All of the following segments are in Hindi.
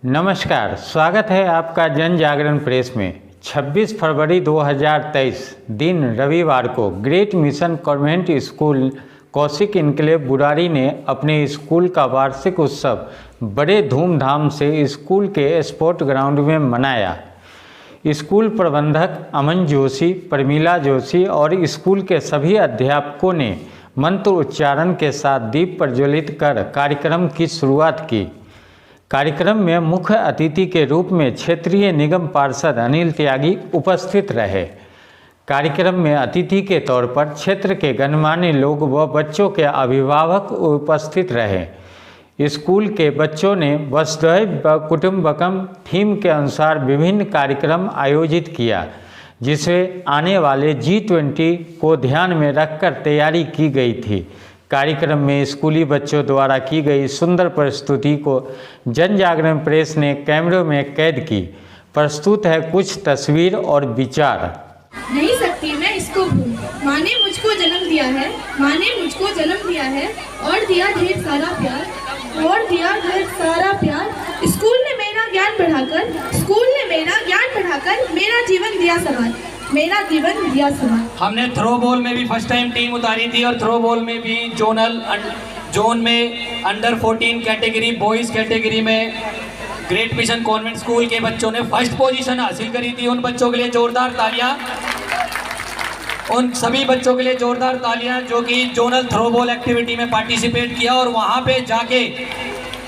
नमस्कार, स्वागत है आपका जन जागरण प्रेस में। 26 फरवरी 2023 दिन रविवार को great mission convent school Kaushik enclave Burari ने अपने स्कूल का वार्षिक उत्सव बड़े धूमधाम से स्कूल के स्पोर्ट ग्राउंड में मनाया। स्कूल प्रबंधक अमन जोशी, प्रमीला जोशी और स्कूल के सभी अध्यापकों ने मंत्र उच्चारण के साथ दीप प्रज्वलित कर कार्यक्रम की शुरुआत की। कार्यक्रम में मुख्य अतिथि के रूप में क्षेत्रीय निगम पार्षद अनिल त्यागी उपस्थित रहे। कार्यक्रम में अतिथि के तौर पर क्षेत्र के गणमान्य लोग व बच्चों के अभिभावक उपस्थित रहे। स्कूल के बच्चों ने वसुधैव कुटुंबकम थीम के अनुसार विभिन्न कार्यक्रम आयोजित किया, जिसे आने वाले G20 को ध्यान में रखकर तैयारी की गई थी। कार्यक्रम में स्कूली बच्चों द्वारा की गई सुंदर प्रस्तुति को जन जागरण प्रेस ने कैमरों में कैद की। प्रस्तुत है कुछ तस्वीर और विचार। नहीं सकती मैं इसको भूल, माँ ने मुझको जन्म दिया है, माँ ने मुझको जन्म दिया है और दिया ढेर सारा प्यार, और दिया ढेर सारा प्यार। स्कूल ने मेरा ज्ञान बढ़ाकर, स्कूल ने मेरा ज्ञान बढ़ाकर मेरा जीवन दिया सवाल, मेरा जीवन दिया सवाल। हमने थ्रो बॉल में भी फर्स्ट टाइम टीम उतारी थी और थ्रो बॉल में भी जोन में अंडर 14 कैटेगरी बॉयज़ कैटेगरी में ग्रेट मिशन कॉन्वेंट स्कूल के बच्चों ने फर्स्ट पोजीशन हासिल करी थी। उन बच्चों के लिए जोरदार तालियां, उन सभी बच्चों के लिए जोरदार तालियां जो कि जोनल थ्रो बॉल एक्टिविटी में पार्टिसिपेट किया और वहां पे जाके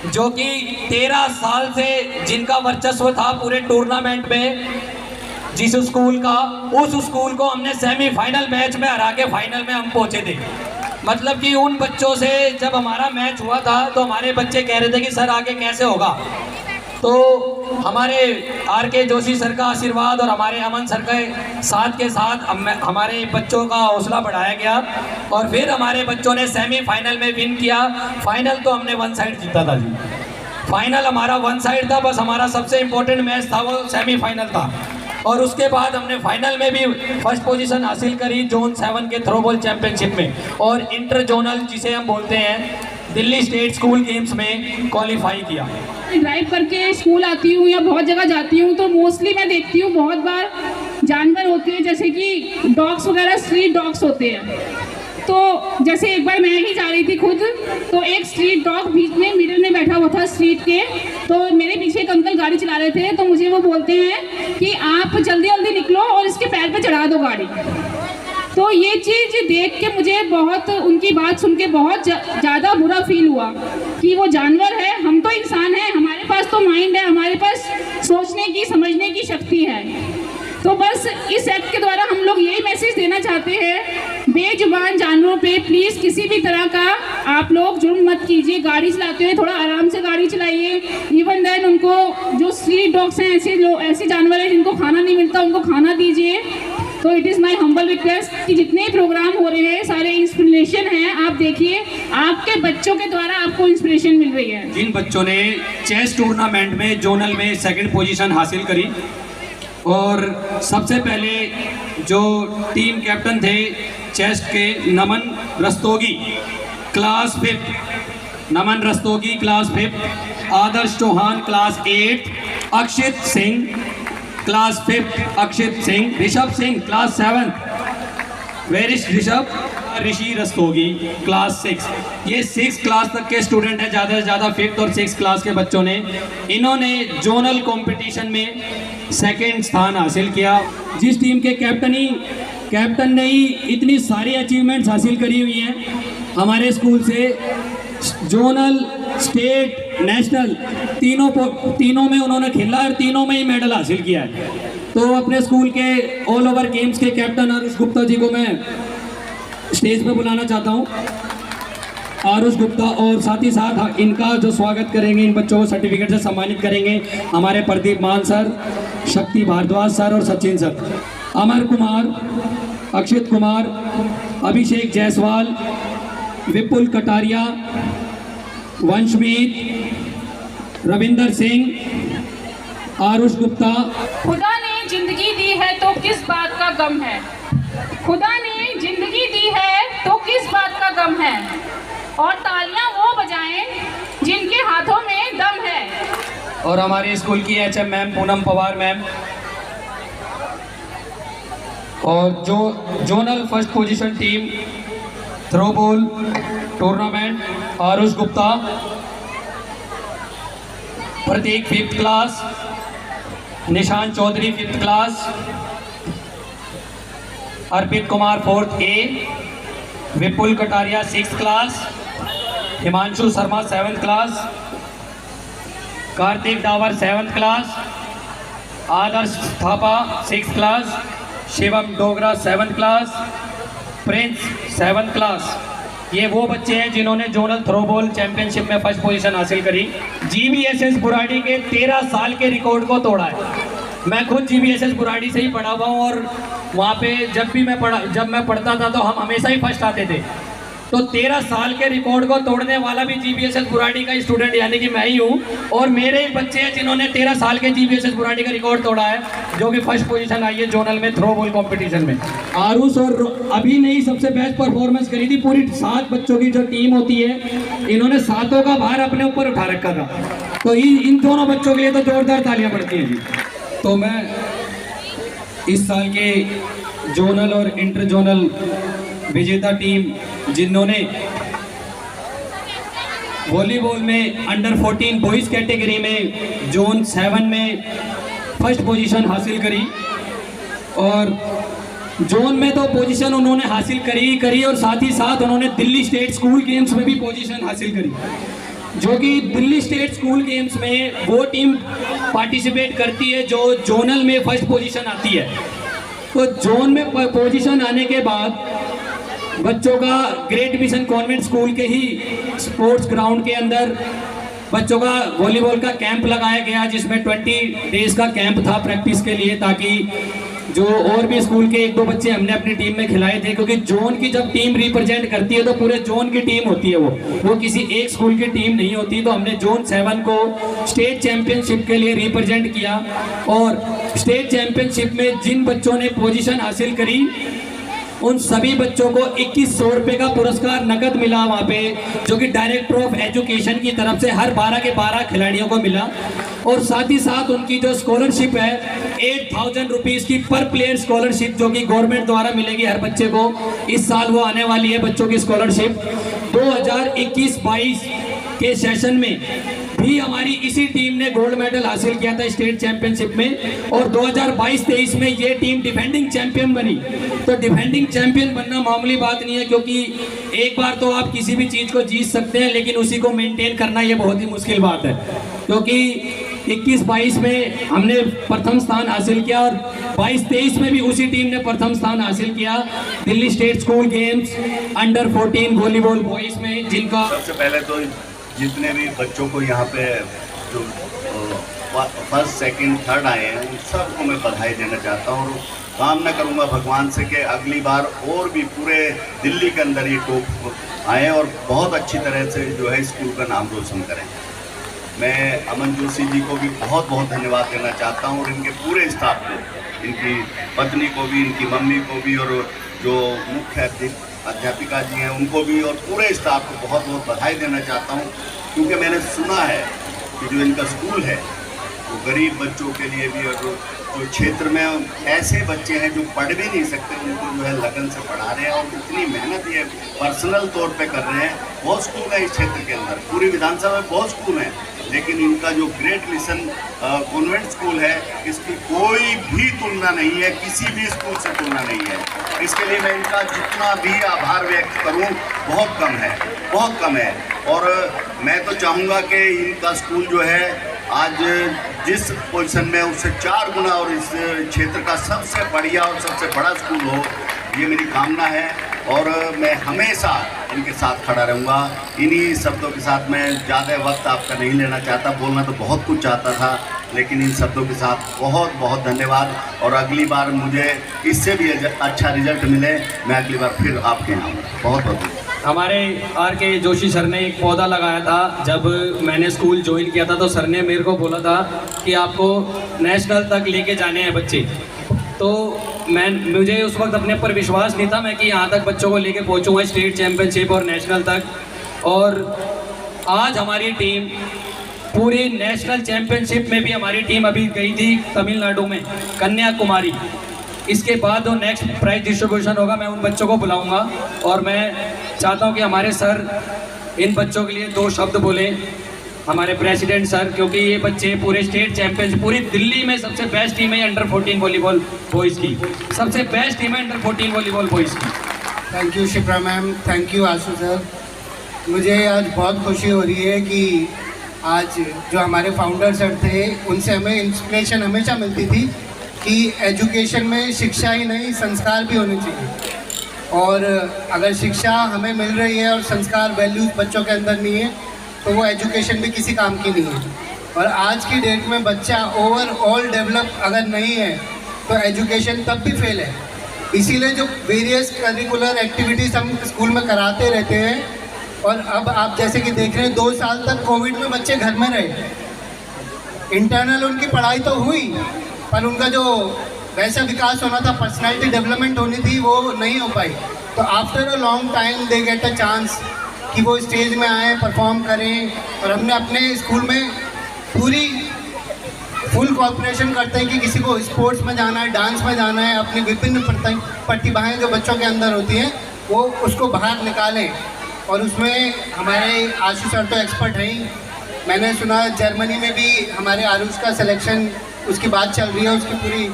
जो कि 13 साल से जिनका वर्चस्व था पूरे टूर्नामेंट में, जिस स्कूल का, उस स्कूल को हमने सेमीफाइनल मैच में हरा के फाइनल में हम पहुंचे थे। मतलब कि उन बच्चों से जब हमारा मैच हुआ था तो हमारे बच्चे कह रहे थे कि सर आगे कैसे होगा। तो हमारे RK जोशी सर का आशीर्वाद और हमारे अमन सर के साथ हमारे बच्चों का हौसला बढ़ाया गया और फिर हमारे बच्चों ने सेमीफाइनल में विन किया। फाइनल तो हमने वन साइड जीता था जी, फाइनल हमारा वन साइड था। बस हमारा सबसे इम्पोर्टेंट मैच था वो सेमीफाइनल था और उसके बाद हमने फाइनल में भी फर्स्ट पोजीशन हासिल करी जोन 7 के थ्रो बॉल चैंपियनशिप में और इंटर जोनल जिसे हम बोलते हैं दिल्ली स्टेट स्कूल गेम्स में क्वालिफाई किया। ड्राइव करके स्कूल आती हूँ या बहुत जगह जाती हूँ तो मोस्टली मैं देखती हूँ बहुत बार जानवर होते हैं, जैसे कि डॉग्स वगैरह, स्ट्रीट डॉग्स होते हैं। तो जैसे एक बार मैं ही जा रही थी खुद, तो एक स्ट्रीट डॉग बीच में मिडिल में बैठा हुआ था स्ट्रीट के। तो मेरे पीछे एक अंकल गाड़ी चला रहे थे, तो मुझे वो बोलते हैं कि आप जल्दी जल्दी निकलो और इसके पैर पे चढ़ा दो गाड़ी। तो ये चीज़ देख के मुझे बहुत, उनकी बात सुन के बहुत ज़्यादा बुरा फील हुआ कि वो जानवर है, हम तो इंसान हैं, हमारे पास तो माइंड है, हमारे पास सोचने की, समझने की शक्ति है। तो बस इस एक्ट के द्वारा हम लोग यही मैसेज देना चाहते हैं, बेजुबान जानवरों पे प्लीज़ किसी भी तरह का आप लोग जुर्म मत कीजिए। गाड़ी चलाते हुए थोड़ा आराम से गाड़ी चलाइए। इवन देन उनको, जो स्ट्रीट डॉग्स हैं, ऐसे जानवर हैं जिनको खाना नहीं मिलता, उनको खाना दीजिए। तो it is my humble request कि जितने प्रोग्राम हो रहे हैं सारे इंस्पिरेशन हैं, आप देखिए आपके बच्चों के द्वारा आपको इंस्पिरेशन मिल रही है। जिन बच्चों ने चेस टूर्नामेंट में जोनल में 2nd पोजीशन हासिल करी और सबसे पहले जो टीम कैप्टन थे चेस के Naman Rastogi class 5, Naman Rastogi class 5, Adarsh Chauhan class 8, Akshit Singh class 5, Akshit Singh, Rishabh Singh class 7, वेरिश ऋषभ, ऋषि रस्तोगी क्लास 6। ये 6 क्लास तक के स्टूडेंट हैं, ज़्यादा से ज़्यादा 5th और 6th क्लास के बच्चों ने। इन्होंने जोनल कंपटीशन में 2nd स्थान हासिल किया। जिस टीम के कैप्टन ने ही इतनी सारी अचीवमेंट्स हासिल करी हुई हैं हमारे स्कूल से, जोनल, स्टेट, नेशनल, तीनों में उन्होंने खेला और तीनों में ही मेडल हासिल किया है। तो अपने स्कूल के ऑल ओवर गेम्स के कैप्टन आरुष गुप्ता जी को मैं स्टेज पर बुलाना चाहता हूँ। आरुष गुप्ता, और साथ ही साथ इनका जो स्वागत करेंगे, इन बच्चों को सर्टिफिकेट से सम्मानित करेंगे हमारे प्रदीप मान सर, शक्ति भारद्वाज सर और सचिन सर। अमर कुमार, अक्षित कुमार, अभिषेक जायसवाल, विपुल कटारिया, वंशमीत, रविंदर सिंह, आरुष गुप्ता। खुदा ने जिंदगी दी है तो किस बात का गम है, खुदा ने जिंदगी दी है तो किस बात का गम है, और तालियां वो बजाएं जिनके हाथों में दम है। और हमारे स्कूल की HM ma'am Poonam Pawar ma'am, और जो zonal first position team throw ball tournament Aarush Gupta, Prateek 5th class, Nishan Chaudhary 5th class, Arpit Kumar 4th A, Vipul Kataria 6th class, Himanshu Sharma 7th class, Kartik Dawar 7th class, Adarsh Thapa 6th class, Shivam Dogra 7th class, Prince 7th class. ये वो बच्चे हैं जिन्होंने जोनल थ्रोबॉल चैंपियनशिप में फर्स्ट पोजीशन हासिल करी। GBSS बुराड़ी के 13 साल के रिकॉर्ड को तोड़ा है। मैं खुद GBSS बुराड़ी से ही पढ़ा हुआ हूँ और वहाँ पे जब मैं पढ़ता था तो हम हमेशा ही फर्स्ट आते थे। तो 13 साल के रिकॉर्ड को तोड़ने वाला भी GBSS बुराड़ी का स्टूडेंट यानी कि मैं ही हूँ, और मेरे ही बच्चे हैं जिन्होंने 13 साल के GBSS बुराड़ी का रिकॉर्ड तोड़ा है, जो कि फर्स्ट पोजीशन आई है जोनल में थ्रो बॉल कॉम्पिटिशन में। आरुष और अभी ने ही सबसे बेस्ट परफॉर्मेंस करी थी। पूरी 7 बच्चों की जो टीम होती है, इन्होंने 7 का भार अपने ऊपर उठा रखा था। तो इन दोनों बच्चों के लिए तो जोरदार तालियां पड़ती हैं जी। तो मैं इस साल के जोनल और इंटर जोनल विजेता टीम जिन्होंने वॉलीबॉल में अंडर 14 बॉयज़ कैटेगरी में जोन 7 में फर्स्ट पोजीशन हासिल करी, और जोन में तो पोजीशन उन्होंने हासिल करी और साथ ही साथ उन्होंने दिल्ली स्टेट स्कूल गेम्स में भी पोजीशन हासिल करी, जो कि दिल्ली स्टेट स्कूल गेम्स में वो टीम पार्टिसिपेट करती है जो जोनल में फर्स्ट पोजीशन आती है। तो जोन में पोजीशन आने के बाद बच्चों का ग्रेट मिशन कॉन्वेंट स्कूल के ही स्पोर्ट्स ग्राउंड के अंदर बच्चों का वॉलीबॉल का कैंप लगाया गया, जिसमें 20 डेज का कैंप था प्रैक्टिस के लिए, ताकि जो और भी स्कूल के 1-2 बच्चे हमने अपनी टीम में खिलाए थे। क्योंकि जोन की जब टीम रिप्रेजेंट करती है तो पूरे जोन की टीम होती है, वो किसी एक स्कूल की टीम नहीं होती। तो हमने जोन 7 को स्टेट चैंपियनशिप के लिए रिप्रेजेंट किया, और स्टेट चैंपियनशिप में जिन बच्चों ने पोजीशन हासिल करी उन सभी बच्चों को 2100 रुपये का पुरस्कार नकद मिला वहाँ पे, जो कि डायरेक्टर ऑफ एजुकेशन की तरफ से हर 12 के 12 खिलाड़ियों को मिला। और साथ ही साथ उनकी जो स्कॉलरशिप है 8000 रुपीज़ की पर प्लेयर स्कॉलरशिप, जो कि गवर्नमेंट द्वारा मिलेगी हर बच्चे को। इस साल वो आने वाली है बच्चों की स्कॉलरशिप। 2021-22 के सेशन में भी हमारी इसी टीम ने गोल्ड मेडल हासिल किया था स्टेट चैंपियनशिप में, और 2022-23 में ये टीम डिफेंडिंग चैंपियन बनी। तो डिफेंडिंग चैंपियन बनना मामूली बात नहीं है, क्योंकि एक बार तो आप किसी भी चीज़ को जीत सकते हैं, लेकिन उसी को मेंटेन करना ये बहुत ही मुश्किल बात है। क्योंकि 21-22 में हमने प्रथम स्थान हासिल किया, और 22-23 में भी उसी टीम ने प्रथम स्थान हासिल किया Delhi state school games under 14 volleyball boys में, जिनका सबसे पहले तो जितने भी बच्चों को यहाँ पे जो फर्स्ट, सेकंड, थर्ड आए हैं उन सबको मैं बधाई देना चाहता हूँ, और कामना करूँगा भगवान से कि अगली बार और भी पूरे दिल्ली के अंदर ये टॉप आए और बहुत अच्छी तरह से जो है स्कूल का नाम रोशन करें। मैं अमन जोशी जी को भी बहुत बहुत धन्यवाद देना चाहता हूँ, और इनके पूरे स्टाफ को, इनकी पत्नी को भी, इनकी मम्मी को भी, और जो मुख्य अध्यापिका जी हैं उनको भी, और पूरे स्टाफ को बहुत बहुत बधाई देना चाहता हूँ। क्योंकि मैंने सुना है कि जो इनका स्कूल है वो गरीब बच्चों के लिए भी, और जो क्षेत्र में ऐसे बच्चे हैं जो पढ़ भी नहीं सकते उनको जो है लगन से पढ़ा रहे हैं, और इतनी मेहनत ये पर्सनल तौर पे कर रहे हैं। बहुत स्कूल है इस क्षेत्र के अंदर, पूरी विधानसभा में बहुत स्कूल हैं, लेकिन इनका जो ग्रेट मिशन कॉन्वेंट स्कूल है इसकी कोई भी तुलना नहीं है, किसी भी स्कूल से तुलना नहीं है। इसके लिए मैं इनका जितना भी आभार व्यक्त करूं बहुत कम है, बहुत कम है। और मैं तो चाहूँगा कि इनका स्कूल जो है आज जिस पोजीशन में उससे 4 गुना और इस क्षेत्र का सबसे बढ़िया और सबसे बड़ा स्कूल हो, ये मेरी कामना है। और मैं हमेशा इनके साथ खड़ा रहूँगा। इन्हीं शब्दों के साथ मैं ज़्यादा वक्त आपका नहीं लेना चाहता, बोलना तो बहुत कुछ चाहता था, लेकिन इन शब्दों के साथ बहुत बहुत धन्यवाद। और अगली बार मुझे इससे भी अच्छा रिजल्ट मिले, मैं अगली बार फिर आपके यहाँ आऊँगा। बहुत बहुत हमारे RK जोशी सर ने एक पौधा लगाया था। जब मैंने स्कूल ज्वाइन किया था तो सर ने मेरे को बोला था कि आपको नेशनल तक लेके जाने हैं बच्चे। तो मुझे उस वक्त अपने पर विश्वास नहीं था मैं कि यहाँ तक बच्चों को लेके पहुँचूँगा, स्टेट चैम्पियनशिप और नेशनल तक। और आज हमारी टीम पूरी नेशनल चैंपियनशिप में भी हमारी टीम अभी गई थी तमिलनाडु में, कन्याकुमारी। इसके बाद वो नेक्स्ट प्राइज डिस्ट्रीब्यूशन होगा, मैं उन बच्चों को बुलाऊंगा और मैं चाहता हूं कि हमारे सर इन बच्चों के लिए 2 शब्द बोले, हमारे प्रेसिडेंट सर, क्योंकि ये बच्चे पूरे स्टेट चैंपियन, पूरी दिल्ली में सबसे बेस्ट टीम है अंडर 14 वॉलीबॉल बॉयज़ की, सबसे बेस्ट टीम है अंडर 14 वॉलीबॉल बॉयज़ की। Thank you Shipra ma'am, thank you Ashu sir. मुझे आज बहुत खुशी हो रही है कि आज जो हमारे फाउंडर सर थे उनसे हमें इंस्पिरेशन हमेशा मिलती थी कि एजुकेशन में शिक्षा ही नहीं संस्कार भी होने चाहिए, और अगर शिक्षा हमें मिल रही है और संस्कार वैल्यूज बच्चों के अंदर नहीं है तो वो एजुकेशन भी किसी काम की नहीं है। और आज की डेट में बच्चा ओवरऑल डेवलप अगर नहीं है तो एजुकेशन तब भी फेल है। इसीलिए जो वेरियस करिकुलर एक्टिविटीज़ हम स्कूल में कराते रहते हैं, और अब आप जैसे कि देख रहे हैं 2 साल तक कोविड में बच्चे घर में रहे, इंटरनल उनकी पढ़ाई तो हुई पर उनका जो वैसा विकास होना था, पर्सनैलिटी डेवलपमेंट होनी थी, वो नहीं हो पाई। तो after a long time they get a chance कि वो स्टेज में आए, परफॉर्म करें, और हमने अपने स्कूल में पूरी फुल कॉपरेशन करते हैं कि किसी को स्पोर्ट्स में जाना है, डांस में जाना है, अपनी विभिन्न प्रतिभाएं जो बच्चों के अंदर होती हैं वो उसको बाहर निकालें। और उसमें हमारे आशु सर तो एक्सपर्ट हैं ही। मैंने सुना जर्मनी में भी हमारे आरुष का सिलेक्शन, उसकी बात चल रही है, उसकी पूरी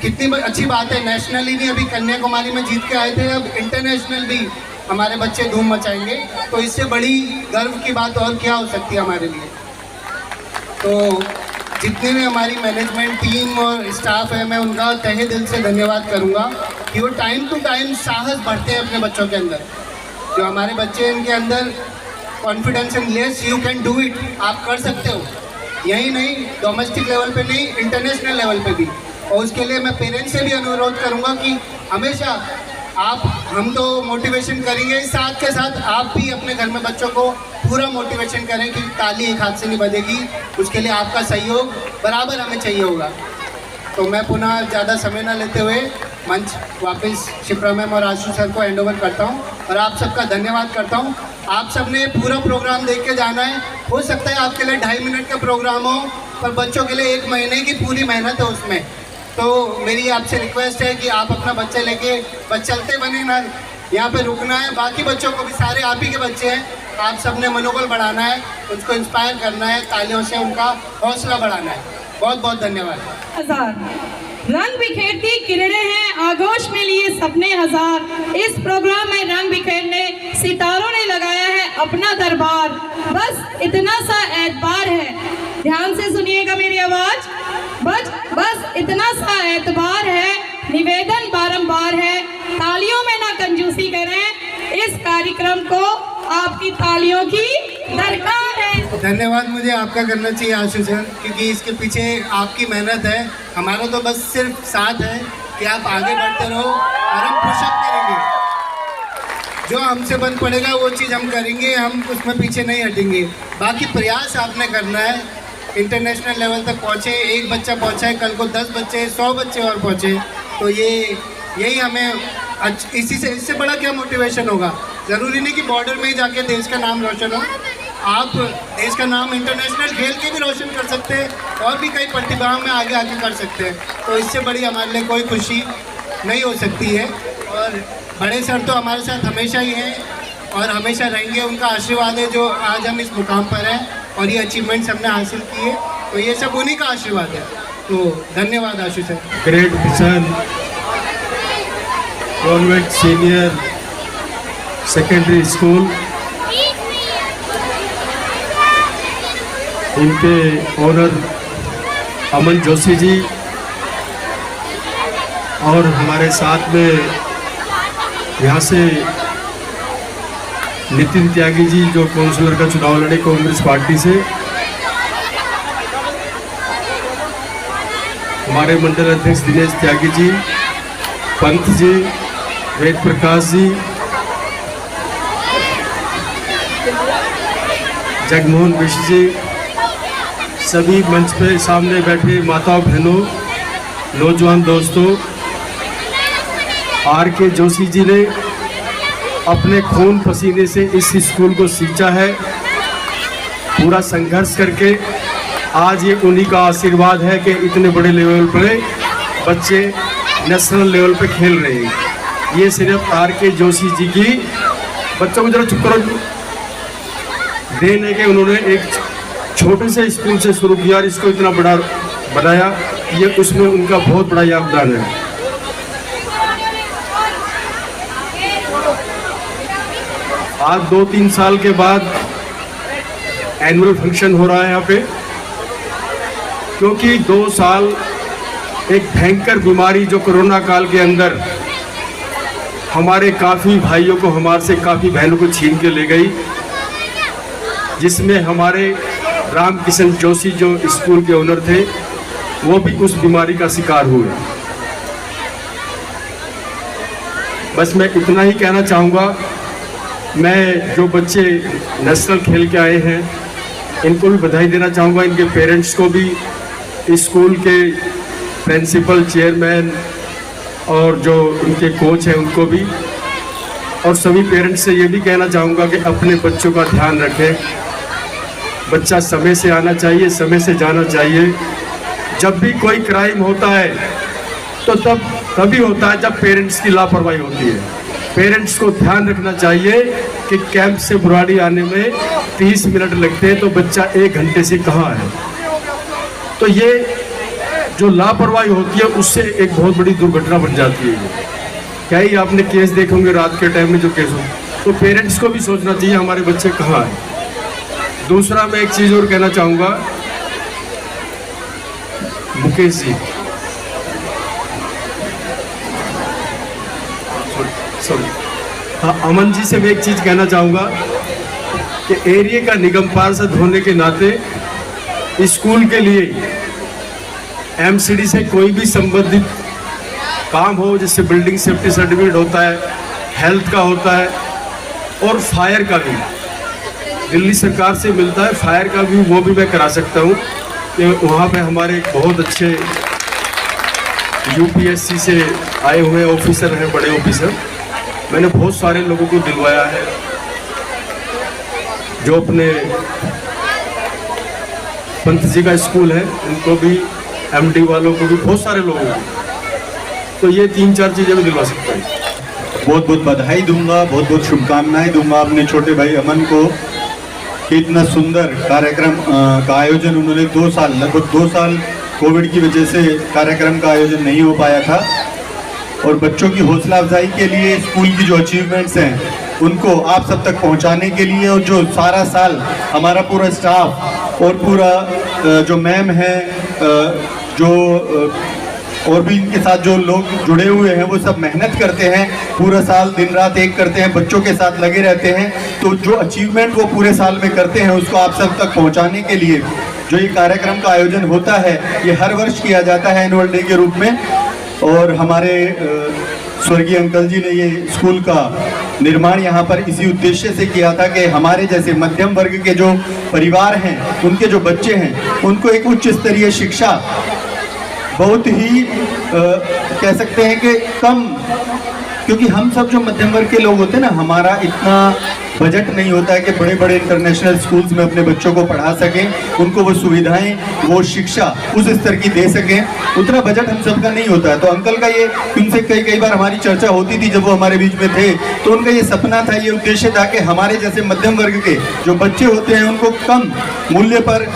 कितनी अच्छी बात है। नेशनली भी अभी कन्याकुमारी में जीत के आए थे, अब इंटरनेशनल भी हमारे बच्चे धूम मचाएंगे, तो इससे बड़ी गर्व की बात और क्या हो सकती है हमारे लिए। तो जितने भी हमारी मैनेजमेंट टीम और स्टाफ है, मैं उनका तहे दिल से धन्यवाद करूंगा कि वो टाइम टू टाइम साहस बढ़ते हैं अपने बच्चों के अंदर। जो हमारे बच्चे इनके अंदर confidence in less you can do it, आप कर सकते हो, यही नहीं डोमेस्टिक लेवल पे नहीं, इंटरनेशनल लेवल पे भी। और उसके लिए मैं पेरेंट्स से भी अनुरोध करूंगा कि हमेशा आप, हम तो मोटिवेशन करेंगे, साथ के साथ आप भी अपने घर में बच्चों को पूरा मोटिवेशन करें कि ताली एक हाथ से नहीं बजेगी, उसके लिए आपका सहयोग बराबर हमें चाहिए होगा। तो मैं पुनः ज़्यादा समय ना लेते हुए मंच वापस शिप्रा मैम और आशु सर को हैंड ओवर करता हूँ और आप सबका धन्यवाद करता हूँ। आप सबने पूरा प्रोग्राम देख के जाना है, हो सकता है आपके लिए 2.5 मिनट का प्रोग्राम हो, पर बच्चों के लिए 1 महीने की पूरी मेहनत है उसमें। तो मेरी आपसे रिक्वेस्ट है कि आप अपना बच्चा लेके बस चलते बने ना, यहाँ पे रुकना है। बाकी बच्चों को भी, सारे आप ही के बच्चे हैं, आप सबने मनोबल बढ़ाना है, उसको इंस्पायर करना है, तालियों से उनका हौसला बढ़ाना है। बहुत बहुत धन्यवाद। रंग बिखेरती किरणें हैं, आगोश में लिए सपने हजार। इस प्रोग्राम में रंग बिखेरने सितारों ने लगाया है अपना दरबार। बस इतना सा एतबार है, ध्यान से सुनिएगा मेरी आवाज। बस इतना सा एतबार है, निवेदन बारंबार है, तालियों में ना कंजूसी करें, इस कार्यक्रम को आपकी तालियों की दरकार है। धन्यवाद मुझे आपका करना चाहिए आशु सर, क्योंकि इसके पीछे आपकी मेहनत है, हमारा तो बस सिर्फ साथ है कि आप आगे बढ़ते रहो और हम पुशअप करेंगे। जो हमसे बन पड़ेगा वो चीज़ हम करेंगे, हम उसमें पीछे नहीं हटेंगे। बाकी प्रयास आपने करना है, इंटरनेशनल लेवल तक पहुँचे। एक बच्चा पहुँचा है, कल को 10 बच्चे, 100 बच्चे और पहुँचे, तो यही हमें इससे बड़ा क्या मोटिवेशन होगा। ज़रूरी नहीं कि बॉर्डर में ही जाके देश का नाम रोशन हो, आप देश का नाम इंटरनेशनल खेल के भी रोशन कर सकते हैं और भी कई प्रतिभाओं में आगे कर सकते हैं। तो इससे बड़ी हमारे लिए कोई खुशी नहीं हो सकती है। और बड़े सर तो हमारे साथ हमेशा ही हैं और हमेशा रहेंगे, उनका आशीर्वाद है जो आज हम इस मुकाम पर हैं और ये अचीवमेंट्स हमने हासिल किए, तो ये सब उन्हीं का आशीर्वाद है। तो धन्यवाद Ashu sir. Great mission convent senior secondary school, इनके ओनर अमन जोशी जी और हमारे साथ में यहाँ से नितिन त्यागी जी जो काउंसिलर का चुनाव लड़े कांग्रेस पार्टी से, हमारे मंडल अध्यक्ष दिनेश त्यागी जी, पंत जी, वेद प्रकाश जी, जगमोहन मिश्र जी, सभी मंच पे सामने बैठे माताओं बहनों, नौजवान दोस्तों, आर.के. जोशी जी ने अपने खून पसीने से इस स्कूल को सींचा है। पूरा संघर्ष करके आज ये उन्हीं का आशीर्वाद है कि इतने बड़े लेवल पे बच्चे नेशनल लेवल पे खेल रहे हैं। ये सिर्फ RK जोशी जी की, बच्चों को जरा चुप करो, देन है कि उन्होंने एक छोटे से स्कूल से शुरू किया और इसको इतना बड़ा बनाया, ये उसमें उनका बहुत बड़ा योगदान है। आज 2-3 साल के बाद एनुअल फंक्शन हो रहा है यहाँ पे, क्योंकि 2 साल एक भयंकर बीमारी जो कोरोना काल के अंदर हमारे काफ़ी भाइयों को, हमारे से काफ़ी बहनों को छीन के ले गई, जिसमें हमारे रामकिशन जोशी जो स्कूल के ओनर थे वो भी उस बीमारी का शिकार हुए। बस मैं इतना ही कहना चाहूँगा। मैं जो बच्चे नेशनल खेल के आए हैं इनको भी बधाई देना चाहूँगा, इनके पेरेंट्स को भी, स्कूल के प्रिंसिपल, चेयरमैन और जो इनके कोच हैं उनको भी, और सभी पेरेंट्स से ये भी कहना चाहूँगा कि अपने बच्चों का ध्यान रखें। बच्चा समय से आना चाहिए, समय से जाना चाहिए। जब भी कोई क्राइम होता है तो तभी होता है जब पेरेंट्स की लापरवाही होती है। पेरेंट्स को ध्यान रखना चाहिए कि कैंप से बुराड़ी आने में 30 मिनट लगते हैं तो बच्चा 1 घंटे से कहाँ है। तो ये जो लापरवाही होती है उससे एक बहुत बड़ी दुर्घटना बन जाती है। क्या ही आपने केस देखे होंगे रात के टाइम में जो केस हो, तो पेरेंट्स को भी सोचना चाहिए हमारे बच्चे कहाँ हैं। दूसरा मैं एक चीज़ और कहना चाहूँगा, मुकेश जी, सॉरी, हाँ, अमन जी से मैं एक चीज़ कहना चाहूँगा कि एरिया का निगम पार्षद होने के नाते स्कूल के लिए MCD से कोई भी संबंधित काम हो, जैसे बिल्डिंग सेफ्टी सर्टिफिकेट होता है, हेल्थ का होता है और फायर का भी दिल्ली सरकार से मिलता है, फायर का भी वो भी मैं करा सकता हूँ कि वहाँ पे हमारे बहुत अच्छे UPSC से आए हुए ऑफिसर हैं, बड़े ऑफिसर। मैंने बहुत सारे लोगों को दिलवाया है जो अपने पंत जी का स्कूल है, उनको भी, MD वालों को भी, बहुत सारे लोगों को। तो ये 3-4 चीज़ें मैं दिलवा सकता हूँ। बहुत बहुत बधाई दूंगा, बहुत बहुत शुभकामनाएं दूंगा अपने छोटे भाई अमन को कि इतना सुंदर कार्यक्रम का आयोजन उन्होंने 2 साल, लगभग 2 साल कोविड की वजह से कार्यक्रम का आयोजन नहीं हो पाया था, और बच्चों की हौसला अफजाई के लिए स्कूल की जो अचीवमेंट्स हैं उनको आप सब तक पहुंचाने के लिए, और जो सारा साल हमारा पूरा स्टाफ और पूरा जो मैम है, जो और भी इनके साथ जो लोग जुड़े हुए हैं वो सब मेहनत करते हैं, पूरा साल दिन रात एक करते हैं, बच्चों के साथ लगे रहते हैं। तो जो अचीवमेंट वो पूरे साल में करते हैं उसको आप सब तक पहुंचाने के लिए जो ये कार्यक्रम का आयोजन होता है, ये हर वर्ष किया जाता है एनुअल डे के रूप में। और हमारे स्वर्गीय अंकल जी ने ये स्कूल का निर्माण यहाँ पर इसी उद्देश्य से किया था कि हमारे जैसे मध्यम वर्ग के जो परिवार हैं, उनके जो बच्चे हैं, उनको एक उच्च स्तरीय शिक्षा बहुत ही कह सकते हैं कि कम, क्योंकि हम सब जो मध्यम वर्ग के लोग होते हैं ना, हमारा इतना बजट नहीं होता है कि बड़े बड़े इंटरनेशनल स्कूल्स में अपने बच्चों को पढ़ा सकें, उनको वो सुविधाएं, वो शिक्षा उस स्तर की दे सकें, उतना बजट हम सबका नहीं होता है। तो अंकल का ये, उनसे कई बार हमारी चर्चा होती थी जब वो हमारे बीच में थे, तो उनका ये सपना था, ये उद्देश्य था कि हमारे जैसे मध्यम वर्ग के जो बच्चे होते हैं उनको कम मूल्य पर,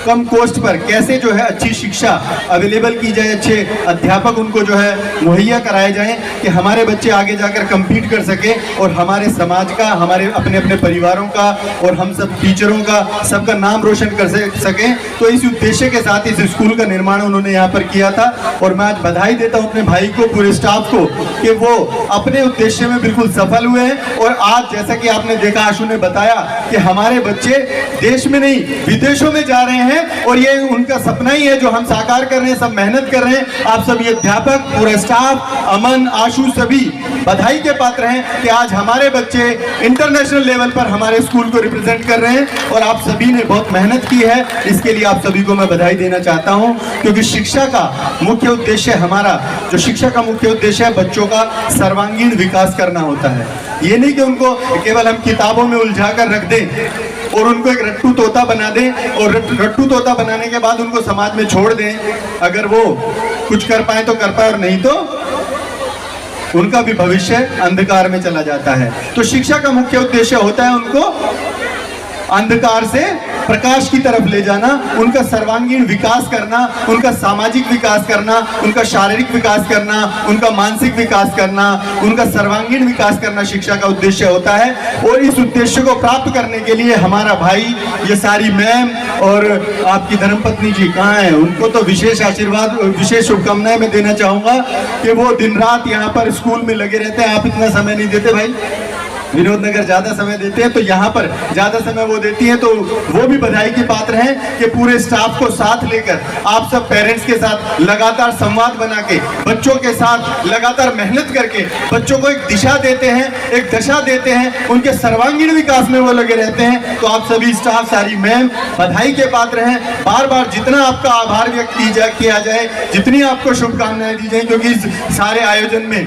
कम कॉस्ट पर कैसे जो है अच्छी शिक्षा अवेलेबल की जाए, अच्छे अध्यापक उनको जो है मुहैया कराए जाएं कि हमारे बच्चे आगे जाकर compete कर सके और हमारे समाज का, हमारे अपने अपने परिवारों का और हम सब टीचरों का, सबका नाम रोशन कर सकें। तो इस उद्देश्य के साथ इस स्कूल का निर्माण उन्होंने यहाँ पर किया था, और मैं आज बधाई देता हूँ अपने भाई को, पूरे स्टाफ को, कि वो अपने उद्देश्य में बिल्कुल सफल हुए हैं। और आज जैसा कि आपने देखा, आशु ने बताया कि हमारे बच्चे देश में नहीं विदेशों में जा रहे हैं, और ये उनका सपना ही है जो हम साकार कर रहे हैं, सब मेहनत कर रहे हैं। आप सभी अध्यापक, पूरा स्टाफ, अमन, आशु सभी बधाई के पात्र हैं कि आज हमारे बच्चे इंटरनेशनल लेवल पर हमारे स्कूल को रिप्रेजेंट कर रहे हैं, और आप सभी ने बहुत मेहनत की है। इसके लिए आप सभी को मैं बधाई देना चाहता हूं, क्योंकि शिक्षा का मुख्य उद्देश्य, हमारा जो शिक्षा का मुख्य उद्देश्य है, बच्चों का सर्वांगीण विकास करना होता है। ये नहीं कि उनको केवल हम किताबों में उलझा कर रख दें, और उनको एक रट्टू तोता बना दें, और रट्टू तोता बनाने के बाद उनको समाज में छोड़ दें। अगर वो कुछ कर पाए तो कर पाए, और नहीं तो उनका भी भविष्य अंधकार में चला जाता है। तो शिक्षा का मुख्य उद्देश्य होता है उनको अंधकार से प्रकाश की तरफ ले जाना, उनका सर्वांगीण विकास करना, उनका सामाजिक विकास करना, उनका शारीरिक विकास करना, उनका मानसिक विकास करना, उनका सर्वांगीण विकास करना शिक्षा का उद्देश्य होता है। और इस उद्देश्य को प्राप्त करने के लिए हमारा भाई, ये सारी मैम और आपकी धर्मपत्नी जी कहाँ हैं, उनको तो विशेष आशीर्वाद, विशेष शुभकामनाएं मैं देना चाहूँगा कि वो दिन रात यहाँ पर स्कूल में लगे रहते हैं। आप इतना समय नहीं देते भाई, विनोदनगर ज्यादा समय देते हैं, तो यहाँ पर ज्यादा समय वो देती हैं, तो वो भी बधाई के पात्र हैं कि पूरे स्टाफ को साथ लेकर आप सब पेरेंट्स के साथ लगातार संवाद बना के, बच्चों के साथ लगातार मेहनत करके बच्चों को एक दिशा देते हैं, एक दशा देते हैं, उनके सर्वांगीण विकास में वो लगे रहते हैं। तो आप सभी स्टाफ, सारी मैम बधाई के पात्र हैं। बार बार जितना आपका आभार व्यक्त किया जाए, जितनी आपको शुभकामनाएं दी जाए, क्योंकि इस सारे आयोजन में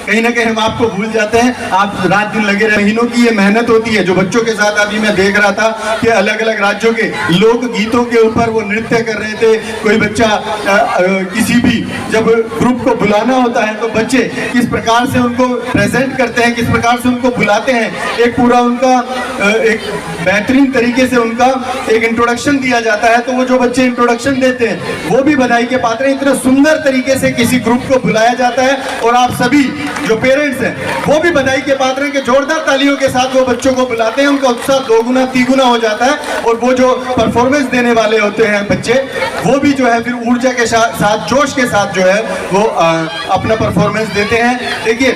कहीं ना कहीं हम आपको भूल जाते हैं। आप रात दिन लगे, महीनों की ये मेहनत होती है। जो बच्चों के साथ अभी मैं देख रहा था कि अलग अलग राज्यों के लोक गीतों के ऊपर वो नृत्य कर रहे थे। कोई बच्चा किसी भी जब ग्रुप को बुलाना होता है तो बच्चे किस प्रकार से उनको प्रेजेंट करते हैं, किस प्रकार से उनको बुलाते हैं, एक पूरा उनका एक बेहतरीन तरीके से उनका एक इंट्रोडक्शन दिया जाता है। तो वो जो बच्चे इंट्रोडक्शन देते हैं वो भी बधाई के पात्र हैं। इतना सुंदर तरीके से किसी ग्रुप को बुलाया जाता है, और आप सभी जो पेरेंट्स हैं वो भी बधाई के पात्र हैं कि जोरदार तालियों के साथ वो बच्चों को बुलाते हैं। उनका उत्साह दोगुना तिगुना हो जाता है, और वो जो परफॉर्मेंस देने वाले होते हैं बच्चे, वो भी जो है फिर ऊर्जा के साथ, जोश के साथ जो है वो अपना परफॉर्मेंस देते हैं। देखिए,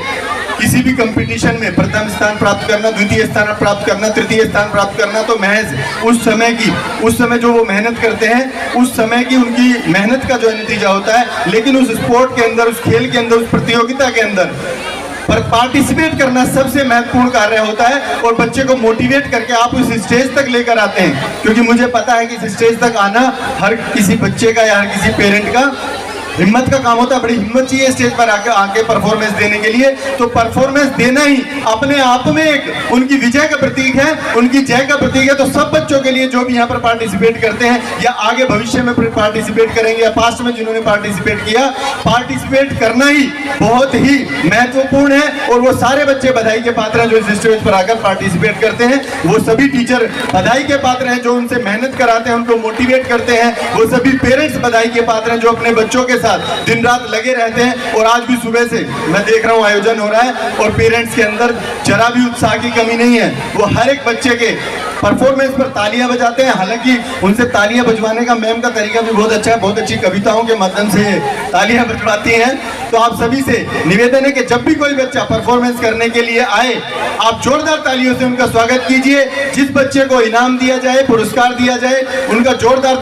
किसी भी कंपटीशन में प्रथम स्थान प्राप्त करना, द्वितीय स्थान प्राप्त करना, तृतीय स्थान प्राप्त करना, तो महज उस समय जो वो मेहनत करते हैं, उस समय की उनकी मेहनत का जो नतीजा होता है। लेकिन उस स्पोर्ट के अंदर, उस खेल के अंदर, उस प्रतियोगिता के अंदर पर पार्टिसिपेट करना सबसे महत्वपूर्ण कार्य होता है, और बच्चे को मोटिवेट करके आप उस स्टेज तक लेकर आते हैं। क्योंकि मुझे पता है कि इस स्टेज तक आना हर किसी बच्चे का या हर किसी पेरेंट का हिम्मत का काम होता है। बड़ी हिम्मत चाहिए स्टेज पर आके परफॉर्मेंस देने के लिए। तो परफॉर्मेंस देना ही अपने आप में एक उनकी विजय का प्रतीक है, उनकी जय का प्रतीक है। तो सब बच्चों के लिए जो भी यहाँ पर पार्टिसिपेट करते हैं, या आगे भविष्य में पार्टिसिपेट करेंगे, या पास्ट में जिन्होंने पार्टिसिपेट किया, पार्टिसिपेट करना ही बहुत ही महत्वपूर्ण है। और वो सारे बच्चे बधाई के पात्र हैं जो इस स्टेज पर आकर पार्टिसिपेट करते हैं। वो सभी टीचर बधाई के पात्र हैं जो उनसे मेहनत कराते हैं, उनको मोटिवेट करते हैं। वो सभी पेरेंट्स बधाई के पात्र हैं जो अपने बच्चों के साथ दिन रात लगे रहते हैं। और आज भी सुबह से मैं देख रहा हूँ आयोजन हो रहा है, और पेरेंट्स के अंदर जरा भी उत्साह की कमी नहीं है। वो हर एक बच्चे के परफॉर्मेंस पर तालियां बजाते हैं। हालांकि उनसे तालियां बजवाने का मैम का तरीका भी बहुत अच्छा है, बहुत अच्छी कविताओं के माध्यम से तालियां बजवाती हैं। तो आप सभी से निवेदन है कि जब भी कोई बच्चा परफॉर्मेंस करने के लिए आए, आप जोरदार तालियों से उनका स्वागत कीजिए। जिस बच्चे को इनाम दिया जाए, पुरस्कार दिया जाए, उनका जोरदार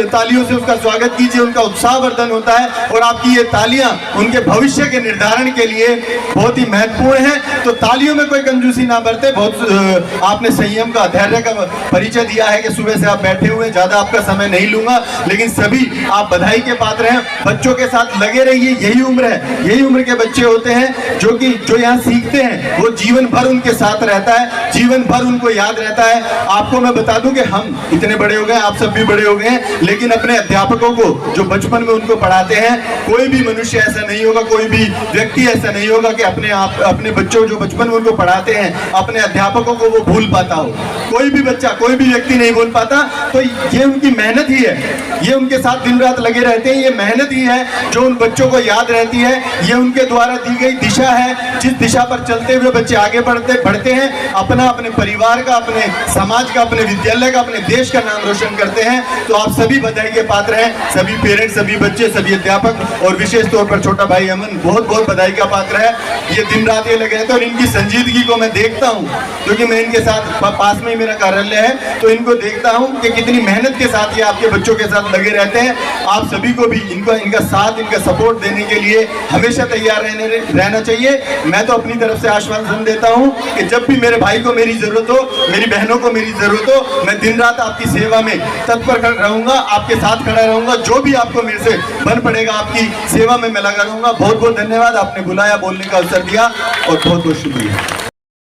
तालियों से उसका स्वागत कीजिए। उनका उत्साहवर्धन होता है, और आपकी ये तालियां उनके भविष्य के निर्धारण के लिए बहुत ही महत्वपूर्ण है। तो तालियों में कोई कंजूसी ना बरते। बहुत आपने संयम का, धैर्य का परिचय दिया है कि सुबह से आप बैठे हुए, ज्यादा आपका समय नहीं लूंगा, लेकिन सभी आप बधाई के पात्र हैं। बच्चों के साथ लगे रहिए, यही उम्र है, यही उम्र के बच्चे होते हैं जो यहाँ सीखते हैं, वो जीवन भर उनके साथ रहता है, जीवन भर उनको याद रहता है। आपको मैं बता दूं कि हम इतने बड़े हो गए, आप सब भी बड़े हो गए हैं, लेकिन अपने अध्यापकों को जो बचपन में उनको पढ़ाते हैं, कोई भी मनुष्य ऐसा नहीं होगा, कोई भी व्यक्ति ऐसा नहीं होगा कि अपने बच्चों जो बचपन में उनको पढ़ाते हैं, अपने अध्यापकों को वो भूल पाता हो। कोई भी बच्चा, कोई भी व्यक्ति नहीं भूल पाता। तो ये उनकी मेहनत ही है, ये उनके साथ दिन रात लगे रहते हैं। ये मेहनत ही है जो उन बच्चों को याद रहती है। ये उनके द्वारा दी गई दिशा है, जिस दिशा पर चलते हुए बच्चे आगे बढ़ते हैं, अपने परिवार का, अपने समाज का, अपने विद्यालय का, अपने देश का नाम रोशन करते हैं। तो आप सभी बधाई के पात्र हैं, सभी पेरेंट्स, सभी बच्चे, सभी अध्यापक, और विशेष तौर पर छोटा भाई अमन बहुत बहुत बधाई का पात्र है। ये दिन रात ये लगे रहते हैं, और इनकी संजीदगी को मैं देखता हूँ, क्योंकि मैं इनके साथ पास में ही मेरा कार्यालय है, तो इनको देखता हूँ कि कितनी मेहनत के साथ ये आपके बच्चों के साथ लगे रहते हैं। आप सभी को भी इनका साथ, इनका सपोर्ट देने के लिए हमेशा तैयार रहना चाहिए। मैं तो अपनी तरफ से आश्वासन देता हूँ कि जब भी मेरे भाई को मेरी जरूरत हो, मेरी बहनों को मेरी जरूरत हो, मैं दिन रात आपकी सेवा में तत्पर रहूंगा, आपके साथ खड़ा रहूंगा। जो भी आपको मेरे से बन पड़ेगा, आपकी सेवा में मैं लगा रहूंगा। बहुत बहुत धन्यवाद, आपने बुलाया, बोलने का अवसर दिया, और बहुत बहुत शुक्रिया।